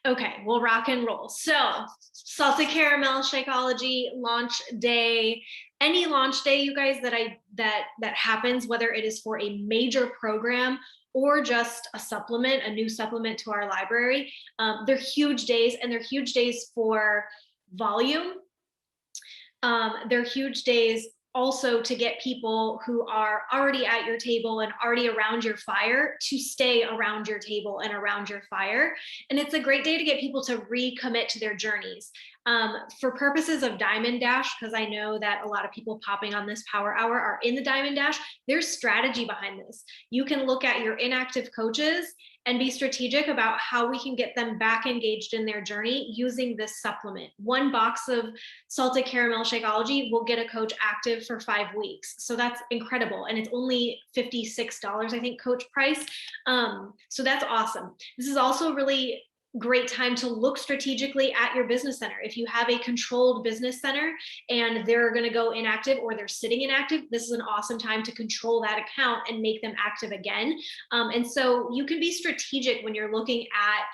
Okay, we'll rock and roll. So, salted caramel Shakeology launch day, any launch day, you guys, that happens, whether it is for a major program or just a supplement, a new supplement to our library, they're huge days, and they're huge days for volume. They're huge days also to get people who are already at your table and already around your fire to stay around your table and around your fire. And it's a great day to get people to recommit to their journeys. For purposes of Diamond Dash, because I know that a lot of people popping on this power hour are in the Diamond Dash, there's strategy behind this. You can look at your inactive coaches and be strategic about how we can get them back engaged in their journey using this supplement. One box of salted caramel Shakeology will get a coach active for 5 weeks. So that's incredible. And it's only $56, I think, coach price. So that's awesome. This is also really great time to look strategically at your business center. If you have a controlled business center and they're going to go inactive or they're sitting inactive, this is an awesome time to control that account and make them active again. And so you can be strategic when you're looking at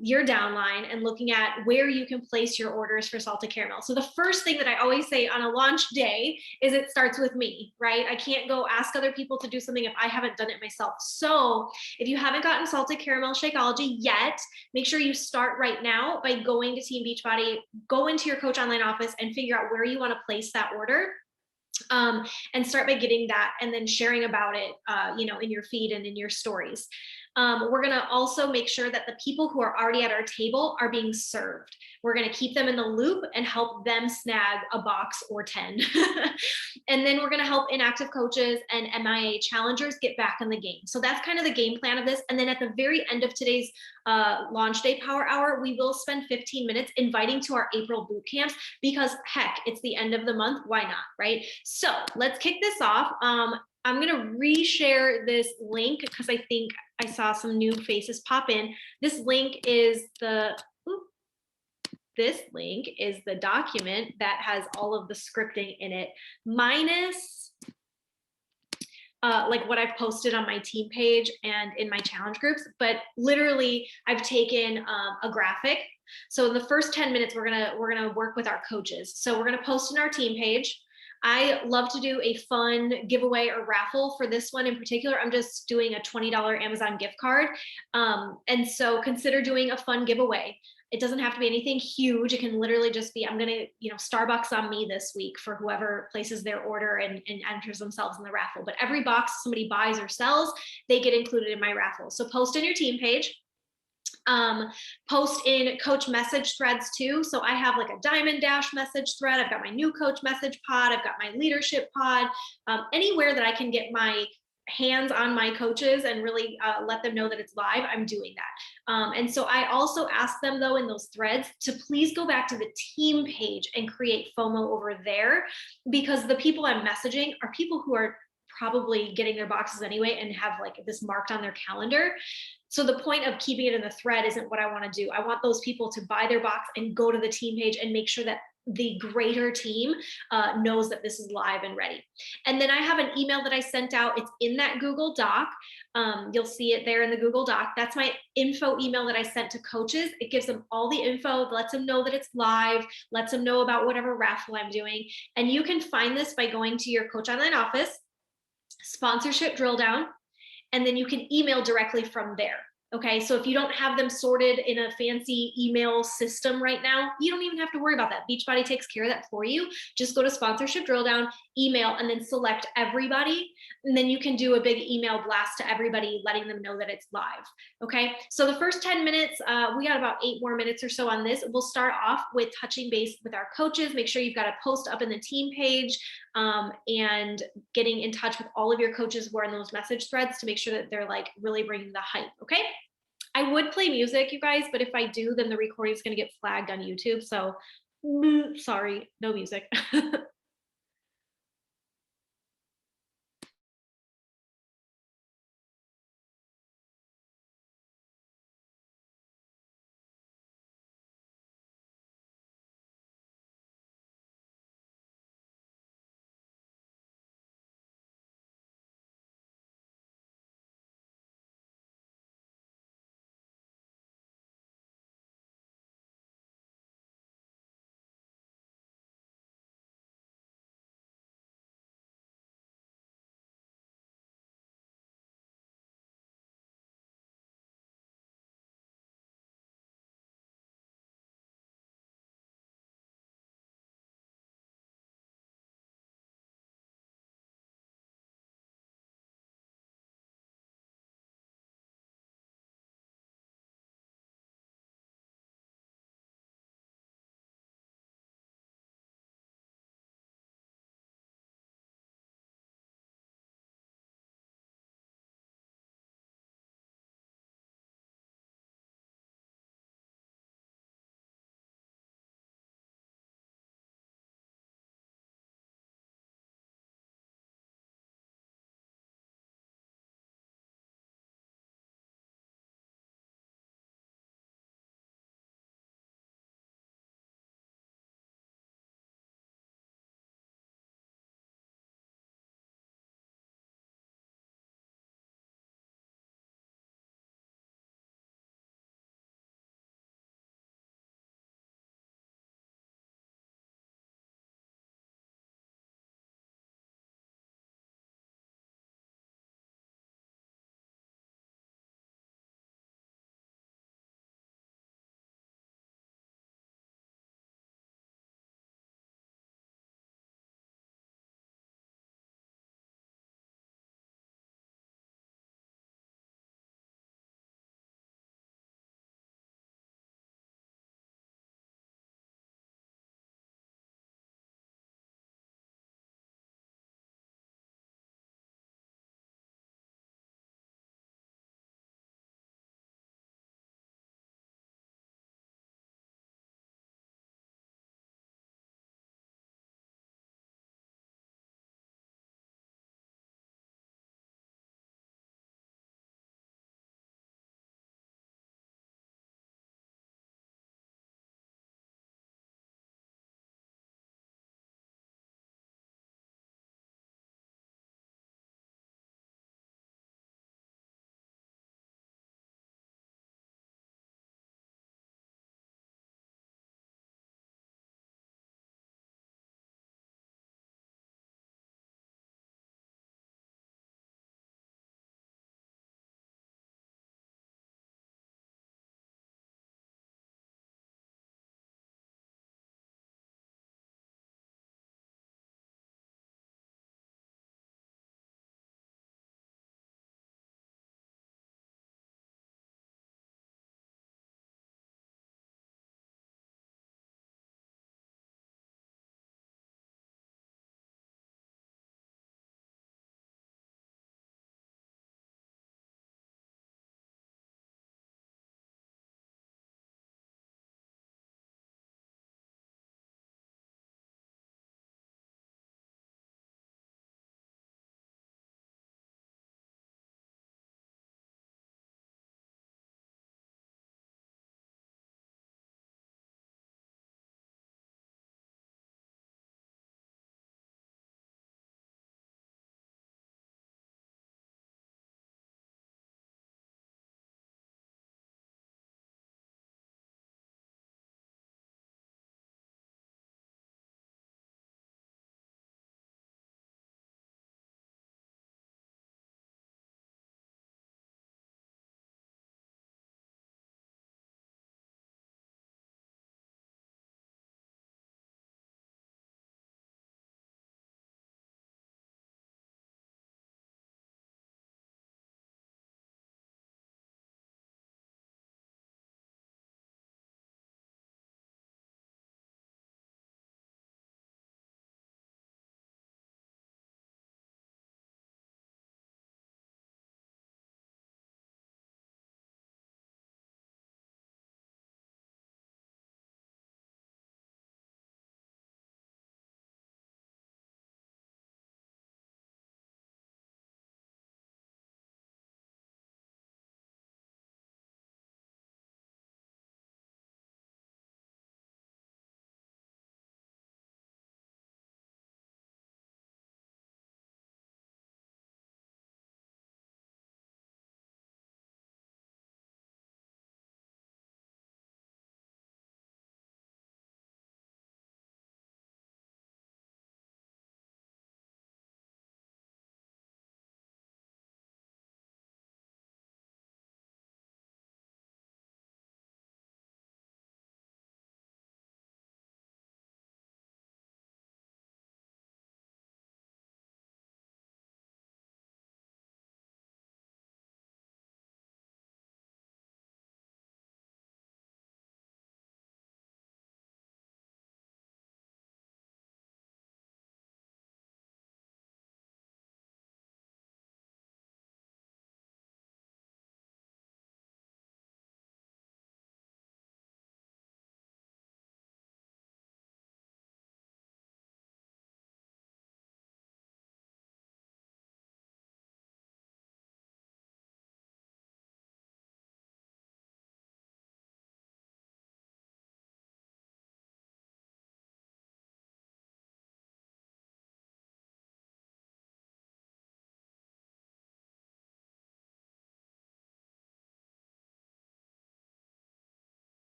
your downline and looking at where you can place your orders for salted caramel. So the first thing that I always say on a launch day is it starts with me, right? I can't go ask other people to do something if I haven't done it myself. So if you haven't gotten salted caramel Shakeology yet, make sure you start right now by going to Team Beachbody, go into your Coach Online office and figure out where you want to place that order. And start by getting that and then sharing about it, in your feed and in your stories. We're going to also make sure that the people who are already at our table are being served. We're going to keep them in the loop and help them snag a box or 10. And then we're going to help inactive coaches and MIA challengers get back in the game. So that's kind of the game plan of this. And then at the very end of today's launch day power hour, we will spend 15 minutes inviting to our April boot camps because heck, it's the end of the month. Why not? Right? So let's kick this off. I'm going to reshare this link because I think I saw some new faces pop in. This link is the document that has all of the scripting in it, minus like what I've posted on my team page and in my challenge groups. But literally, I've taken a graphic. So in the first 10 minutes, we're gonna work with our coaches. So we're gonna post in our team page. I love to do a fun giveaway or raffle for this one in particular. I'm just doing a $20 Amazon gift card. And so consider doing a fun giveaway. It doesn't have to be anything huge. It can literally just be, I'm going to, Starbucks on me this week for whoever places their order and enters themselves in the raffle. But every box somebody buys or sells, they get included in my raffle. So post in your team page. Post in coach message threads too. So I have like a Diamond Dash message thread. I've got my new coach message pod. I've got my leadership pod. Anywhere that I can get my hands on my coaches and really let them know that it's live, I'm doing that. And so I also ask them though in those threads to please go back to the team page and create FOMO over there, because the people I'm messaging are people who are probably getting their boxes anyway and have like this marked on their calendar. So the point of keeping it in the thread isn't what I want to do. I want those people to buy their box and go to the team page and make sure that the greater team knows that this is live and ready. And then I have an email that I sent out. It's in that Google Doc. You'll see it there in the Google Doc. That's my info email that I sent to coaches. It gives them all the info, lets them know that it's live, lets them know about whatever raffle I'm doing. And you can find this by going to your Coach Online office, sponsorship drill down, and then you can email directly from there. Okay, so if you don't have them sorted in a fancy email system right now, you don't even have to worry about that. Beachbody takes care of that for you. Just go to sponsorship drill down, email, and then select everybody. And then you can do a big email blast to everybody, letting them know that it's live. Okay, so the first 10 minutes, we got about 8 more minutes or so on this. We'll start off with touching base with our coaches. Make sure you've got a post up in the team page and getting in touch with all of your coaches who are in those message threads to make sure that they're like really bringing the hype. Okay. I would play music, you guys, but if I do, then the recording is going to get flagged on YouTube. So sorry, no music.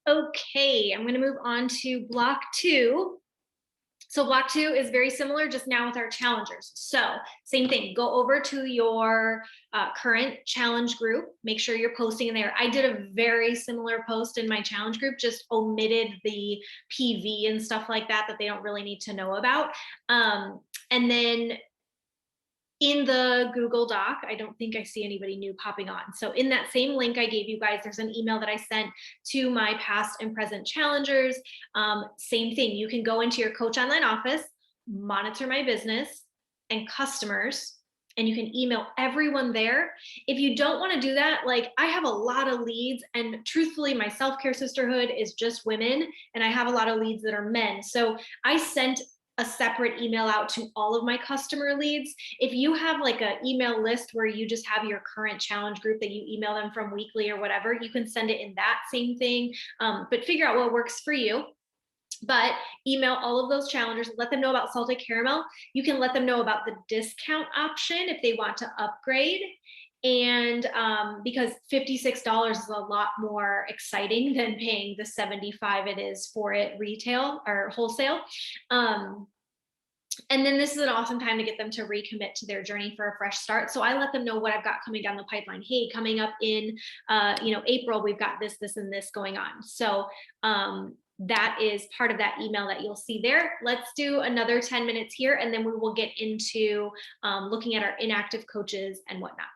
Okay, I'm going to move on to block two. So block two is very similar, just now with our challengers. So same thing, go over to your current challenge group, make sure you're posting in there. I did a very similar post in my challenge group, just omitted the PV and stuff like that they don't really need to know about. And then in the Google Doc, I don't think I see anybody new popping on. So in that same link I gave you guys, there's an email that I sent to my past and present challengers. Same thing, you can go into your Coach Online office, monitor my business and customers, and you can email everyone there. If you don't want to do that, like I have a lot of leads, and truthfully, my self-care sisterhood is just women, and I have a lot of leads that are men. So I sent a separate email out to all of my customer leads. If you have like an email list where you just have your current challenge group that you email them from weekly or whatever, you can send it in that same thing, but figure out what works for you. But email all of those challengers, let them know about Salted Caramel. You can let them know about the discount option if they want to upgrade. And because $56 is a lot more exciting than paying the $75 it is for it retail or wholesale. And then this is an awesome time to get them to recommit to their journey for a fresh start. So I let them know what I've got coming down the pipeline. Hey, coming up in April, we've got this, this, and this going on. So that is part of that email that you'll see there. Let's do another 10 minutes here, and then we will get into looking at our inactive coaches and whatnot.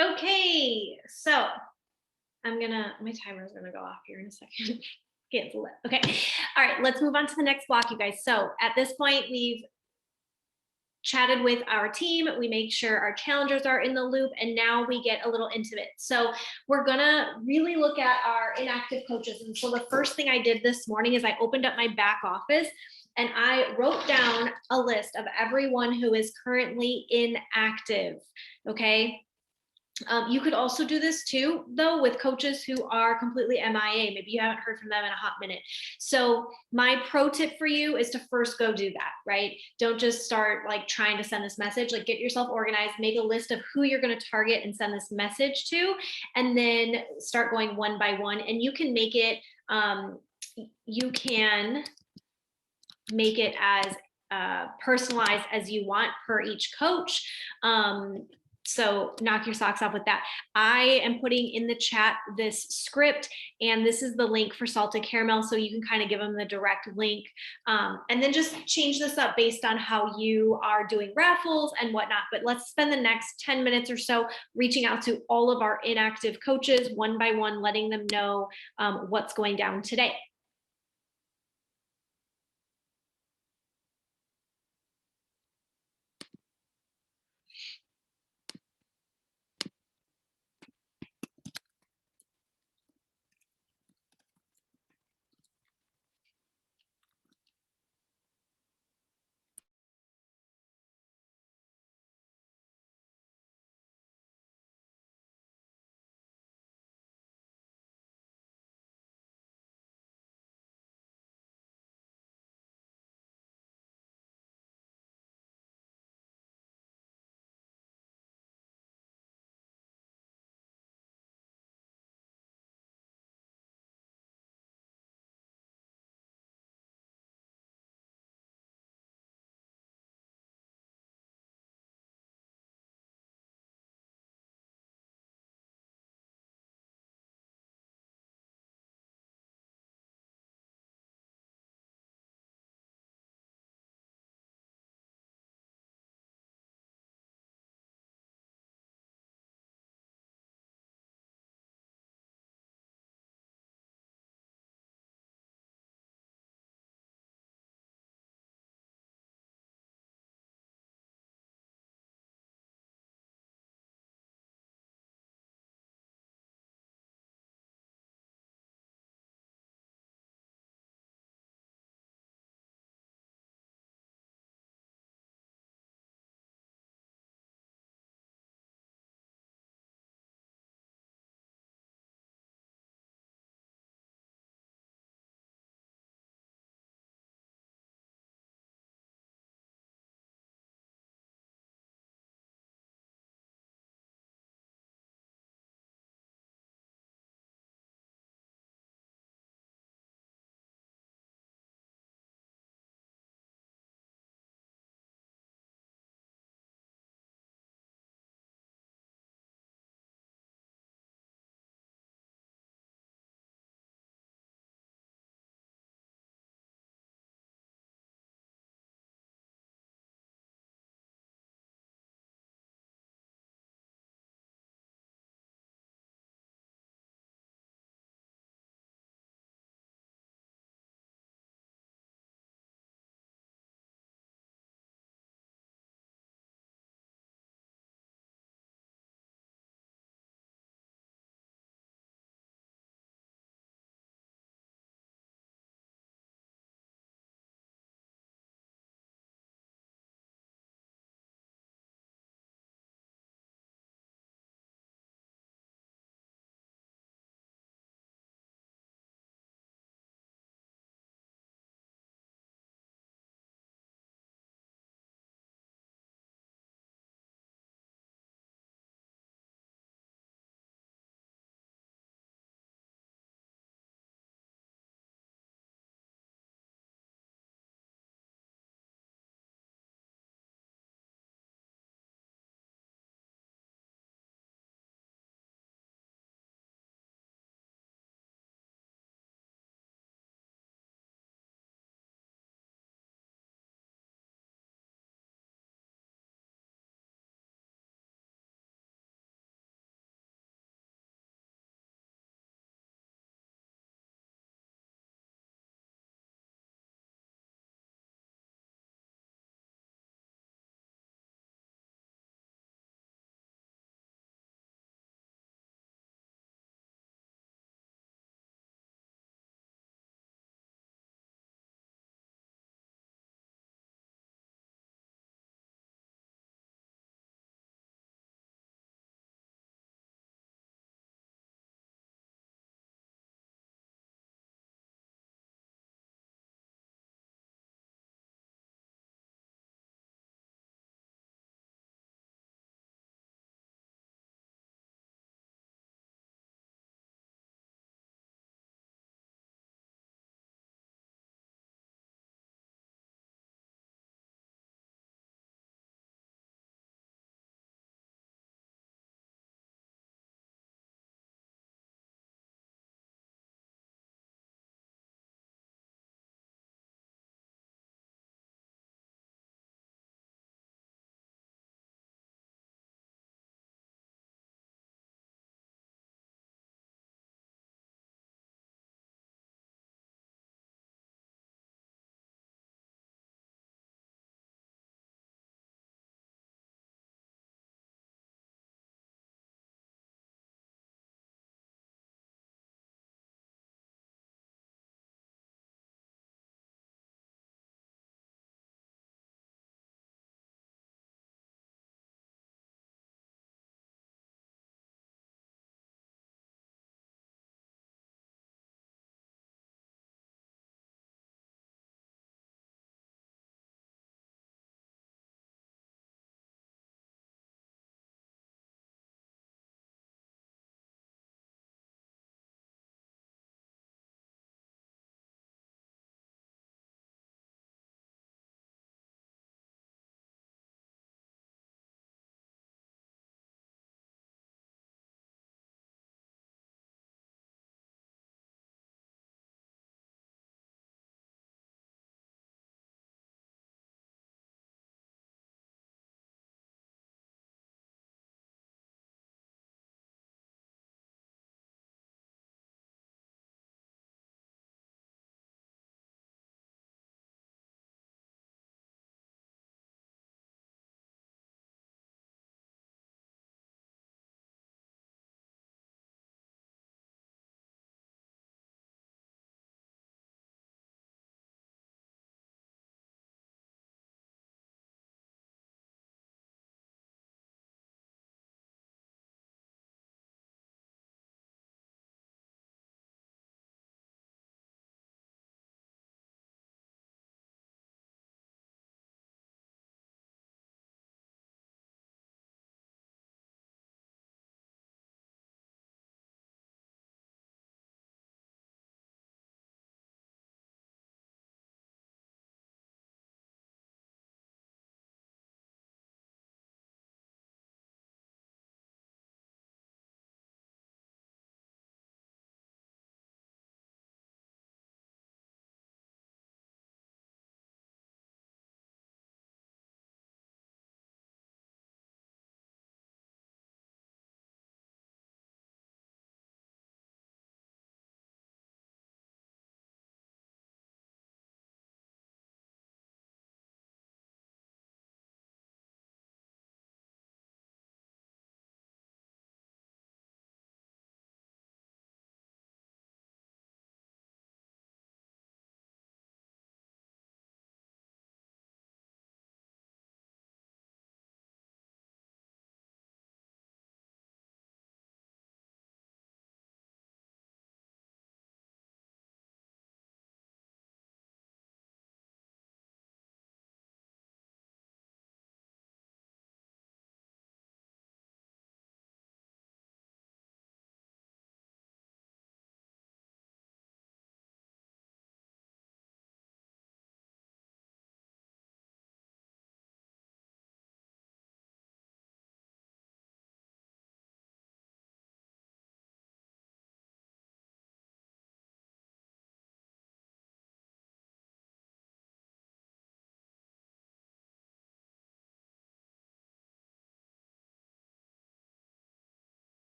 Okay, so my timer is gonna go off here in a second. Cancel it. Okay. All right, let's move on to the next block, you guys. So at this point, we've chatted with our team, we make sure our challengers are in the loop, and now we get a little intimate. So we're gonna really look at our inactive coaches. And so the first thing I did this morning is I opened up my back office and I wrote down a list of everyone who is currently inactive. Okay. You could also do this too, though, with coaches who are completely MIA. Maybe you haven't heard from them in a hot minute. So my pro tip for you is to first go do that, right? Don't just start like trying to send this message. Like, get yourself organized, make a list of who you're going to target and send this message to, and then start going one by one. And you can make it, as personalized as you want per each coach. So knock your socks off with that. I am putting in the chat this script, and this is the link for Salted Caramel, so you can kind of give them the direct link, and then just change this up based on how you are doing raffles and whatnot. But let's spend the next 10 minutes or so reaching out to all of our inactive coaches one by one, letting them know what's going down today.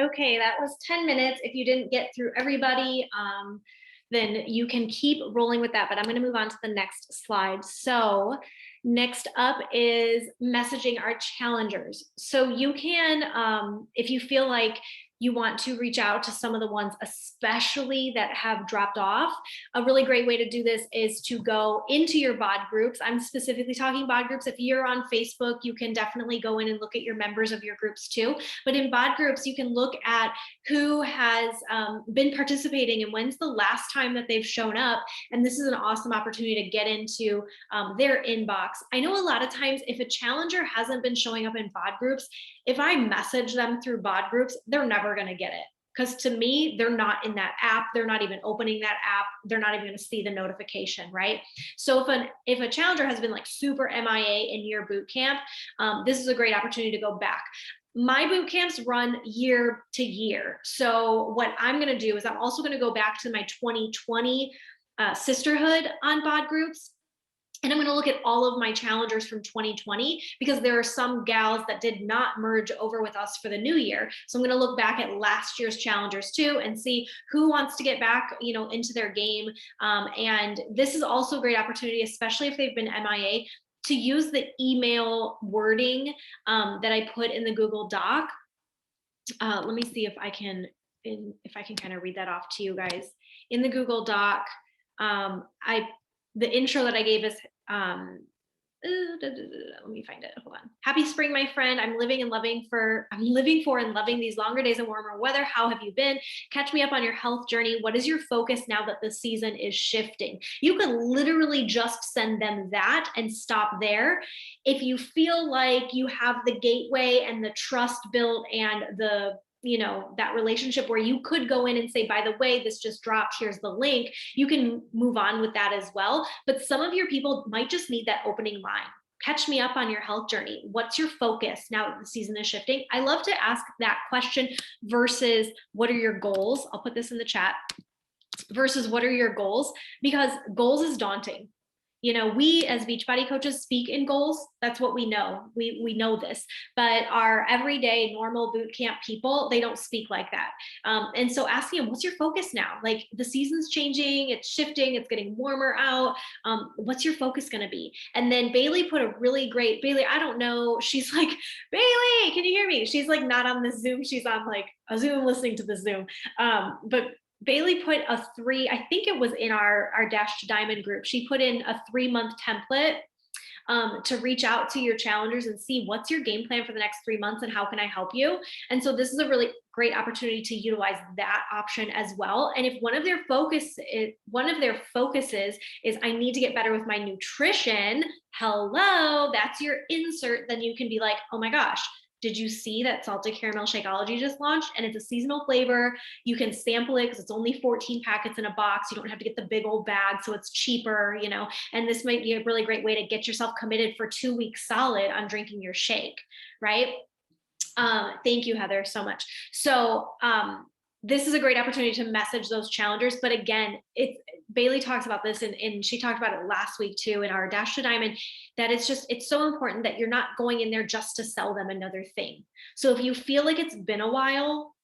Okay, that was 10 minutes. If you didn't get through everybody, then you can keep rolling with that. But I'm going to move on to the next slide. So, next up is messaging our challengers. So, you can, if you feel like you want to reach out to some of the ones, especially that have dropped off, a really great way to do this is to go into your BOD groups. I'm specifically talking BOD groups. If you're on Facebook, you can definitely go in and look at your members of your groups too. But in BOD groups, you can look at who has been participating and when's the last time that they've shown up. And this is an awesome opportunity to get into their inbox. I know a lot of times if a challenger hasn't been showing up in BOD groups, if I message them through BOD groups, they're never going to get it. Because to me, they're not in that app. They're not even opening that app. They're not even going to see the notification, right? So if a challenger has been like super MIA in your boot camp, this is a great opportunity to go back. My boot camps run year to year. So what I'm going to do is I'm also going to go back to my 2020 sisterhood on BOD groups. And I'm going to look at all of my challengers from 2020 because there are some gals that did not merge over with us for the new year. So I'm going to look back at last year's challengers too and see who wants to get back, into their game. And this is also a great opportunity, especially if they've been MIA, to use the email wording that I put in the Google Doc. Let me see if I can kind of read that off to you guys. In the Google Doc, the intro that I gave is let me find it. Hold on. Happy spring, my friend. I'm living for and loving these longer days and warmer weather. How have you been? Catch me up on your health journey. What is your focus now that the season is shifting? You can literally just send them that and stop there. If you feel like you have the gateway and the trust built and that relationship where you could go in and say, by the way, this just dropped, here's the link, you can move on with that as well. But some of your people might just need that opening line. Catch me up on your health journey. What's your focus now that the season is shifting? I love to ask that question versus what are your goals? I'll put this in the chat. Versus what are your goals? Because goals is daunting. We as Beachbody coaches speak in goals. That's what we know. We know this, but our everyday normal boot camp people, they don't speak like that. And so asking them, what's your focus now? Like the season's changing, it's shifting, it's getting warmer out. What's your focus going to be? And then Bailey put a really great, Bailey, I don't know. She's like, Bailey, can you hear me? She's like not on the Zoom. She's on like a Zoom listening to the Zoom. But Bailey put I think it was in our Dash to Diamond group. She put in a 3-month template to reach out to your challengers and see what's your game plan for the next 3 months and how can I help you? And so this is a really great opportunity to utilize that option as well. And if one of their focuses is I need to get better with my nutrition, hello, that's your insert. Then you can be like, oh my gosh, did you see that Salted Caramel Shakeology just launched? And it's a seasonal flavor. You can sample it because it's only 14 packets in a box. You don't have to get the big old bag, so it's cheaper, and this might be a really great way to get yourself committed for 2 weeks solid on drinking your shake, right? Thank you, Heather, so much. So this is a great opportunity to message those challengers. But again, Bailey talks about this and she talked about it last week too in our Dash to Diamond, that it's so important that you're not going in there just to sell them another thing. So if you feel like it's been a while,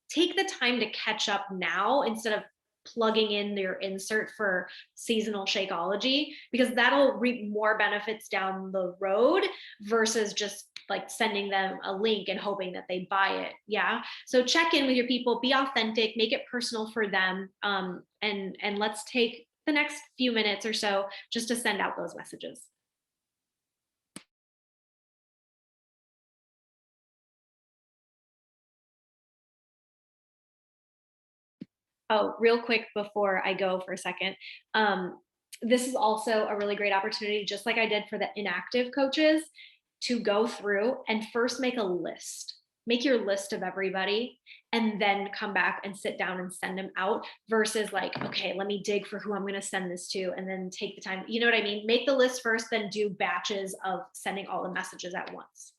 take the time to catch up now instead of plugging in your insert for seasonal Shakeology, because that'll reap more benefits down the road versus just like sending them a link and hoping that they buy it. Yeah. So check in with your people, be authentic, make it personal for them. And let's take the next few minutes or so just to send out those messages. Oh, real quick before I go for a second. This is also a really great opportunity, just like I did for the inactive coaches, to go through and first make a list. Make your list of everybody and then come back and sit down and send them out versus like, okay, let me dig for who I'm going to send this to and then take the time. You know what I mean? Make the list first, then do batches of sending all the messages at once.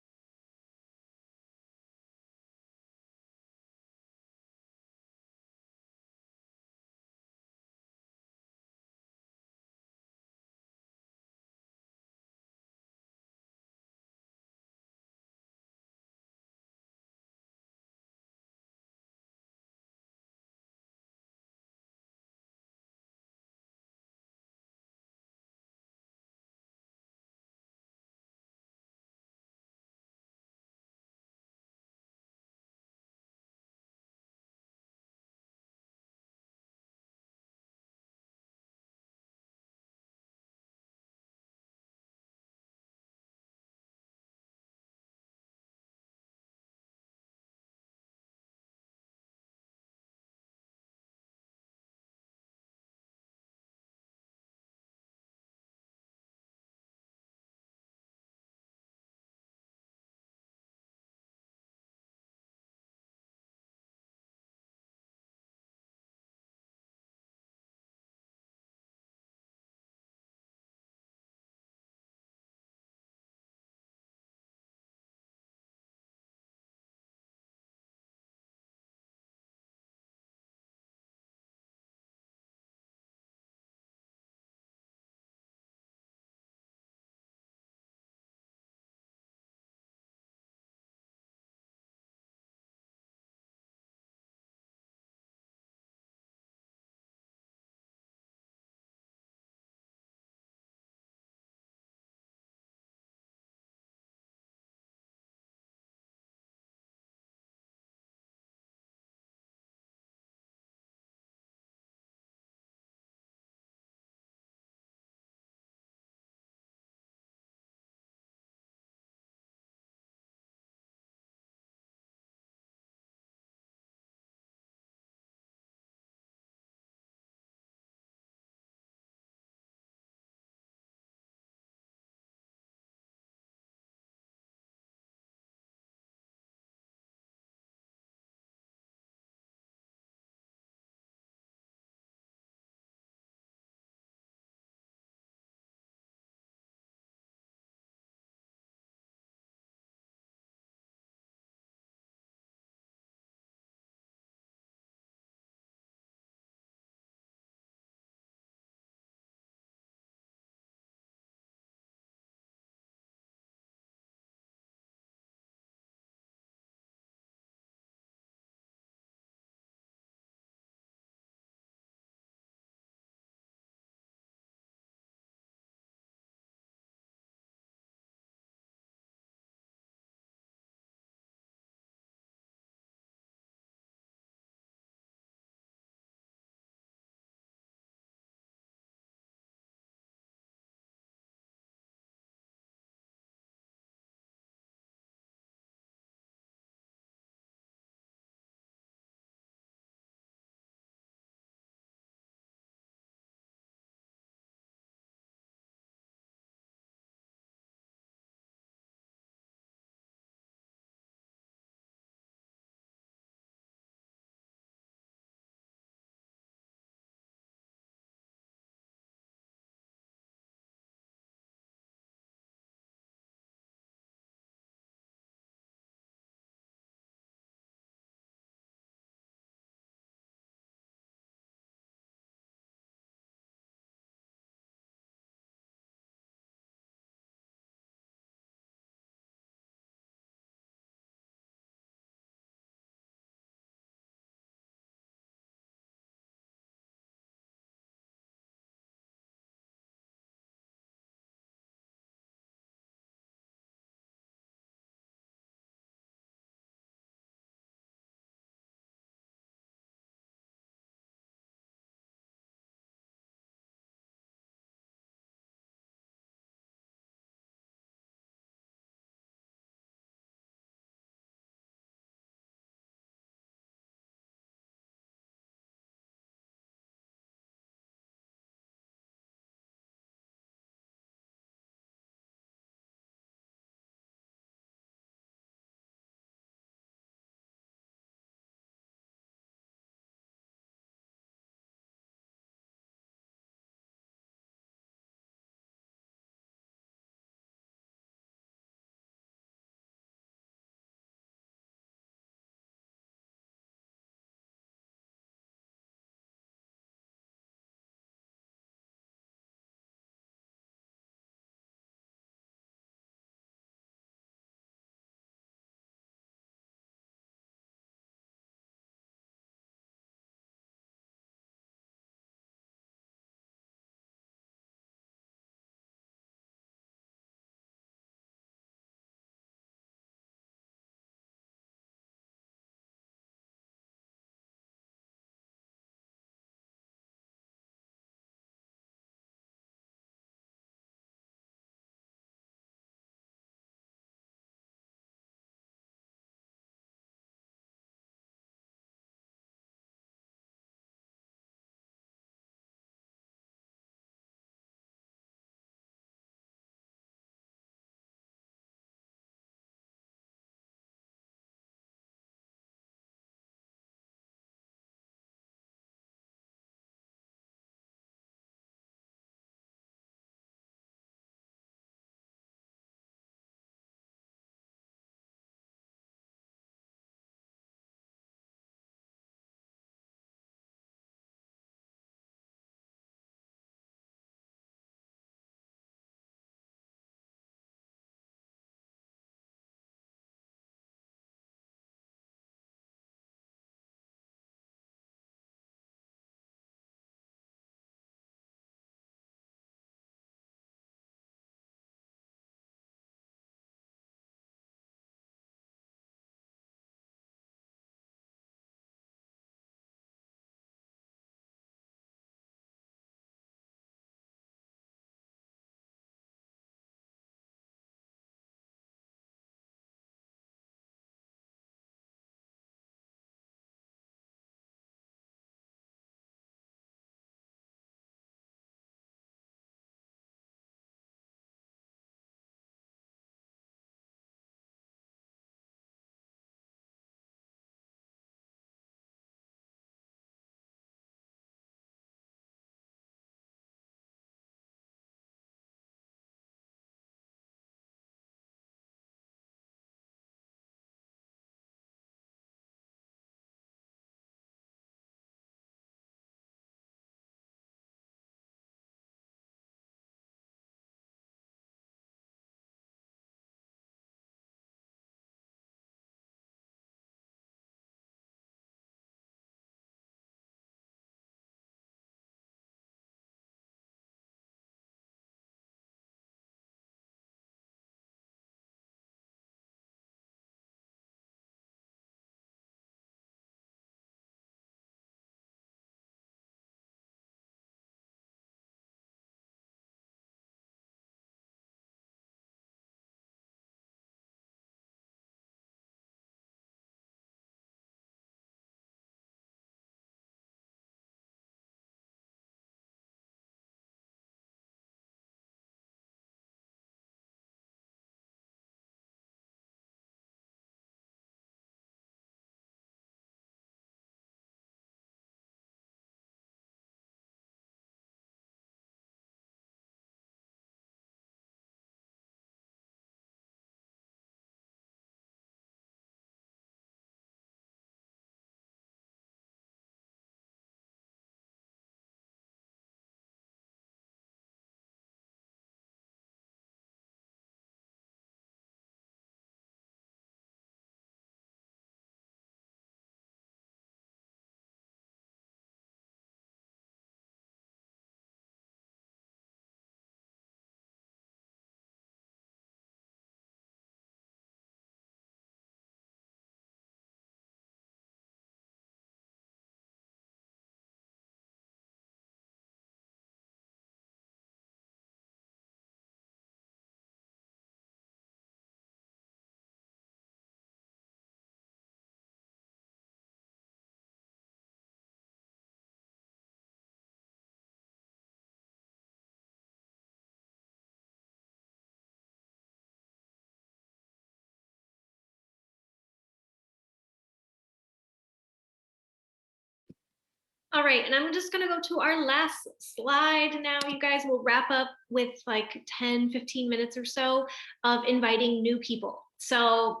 All right, and I'm just gonna go to our last slide now. You guys will wrap up with like 10, 15 minutes or so of inviting new people. So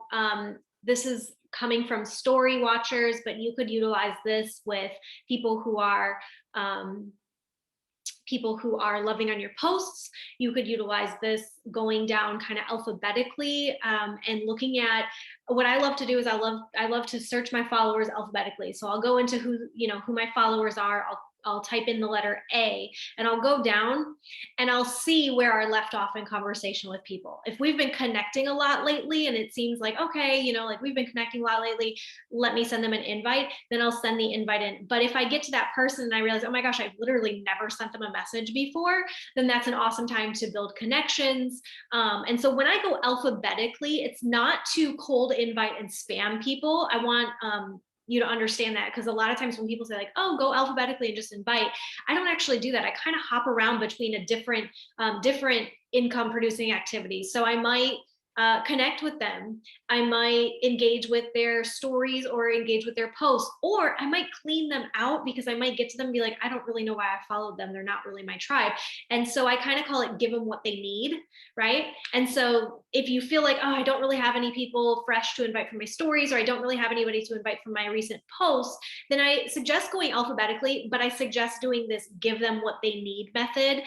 this is coming from story watchers, but you could utilize this with people who are um, people who are loving on your posts. You could utilize this going down kind of alphabetically and looking at what I love to do is I love to search my followers alphabetically. So I'll go into who my followers are. I'll type in the letter A and I'll go down and I'll see where I left off in conversation with people. If we've been connecting a lot lately and it seems like, okay, like we've been connecting a lot lately, let me send them an invite, then I'll send the invite in. But if I get to that person and I realize, oh my gosh, I've literally never sent them a message before, then that's an awesome time to build connections. And so when I go alphabetically, it's not to cold invite and spam people. I want you to understand that, because a lot of times when people say like, oh, go alphabetically and just invite, I don't actually do that. I kind of hop around between a different income producing activities. So I might connect with them. I might engage with their stories or engage with their posts, or I might clean them out because I might get to them and be like, I don't really know why I followed them. They're not really my tribe. And so I kind of call it give them what they need, right? And so if you feel like, oh, I don't really have any people fresh to invite from my stories, or I don't really have anybody to invite from my recent posts, then I suggest going alphabetically, but I suggest doing this give them what they need method,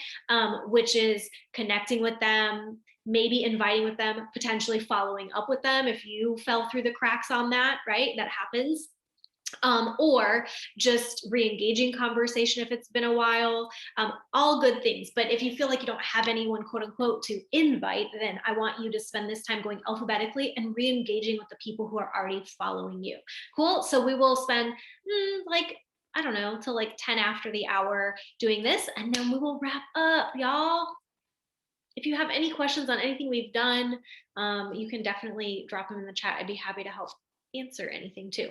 which is connecting with them, maybe inviting with them, potentially following up with them if you fell through the cracks on that, right? That happens. Or just re-engaging conversation if it's been a while, all good things. But if you feel like you don't have anyone, quote unquote, to invite, then I want you to spend this time going alphabetically and re-engaging with the people who are already following you. Cool. So we will spend like, I don't know, till like 10 after the hour doing this, and then we will wrap up, y'all. If you have any questions on anything we've done, you can definitely drop them in the chat. I'd be happy to help answer anything too.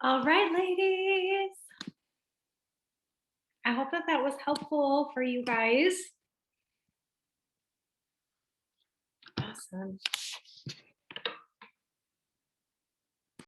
All right, ladies. I hope that that was helpful for you guys. Awesome.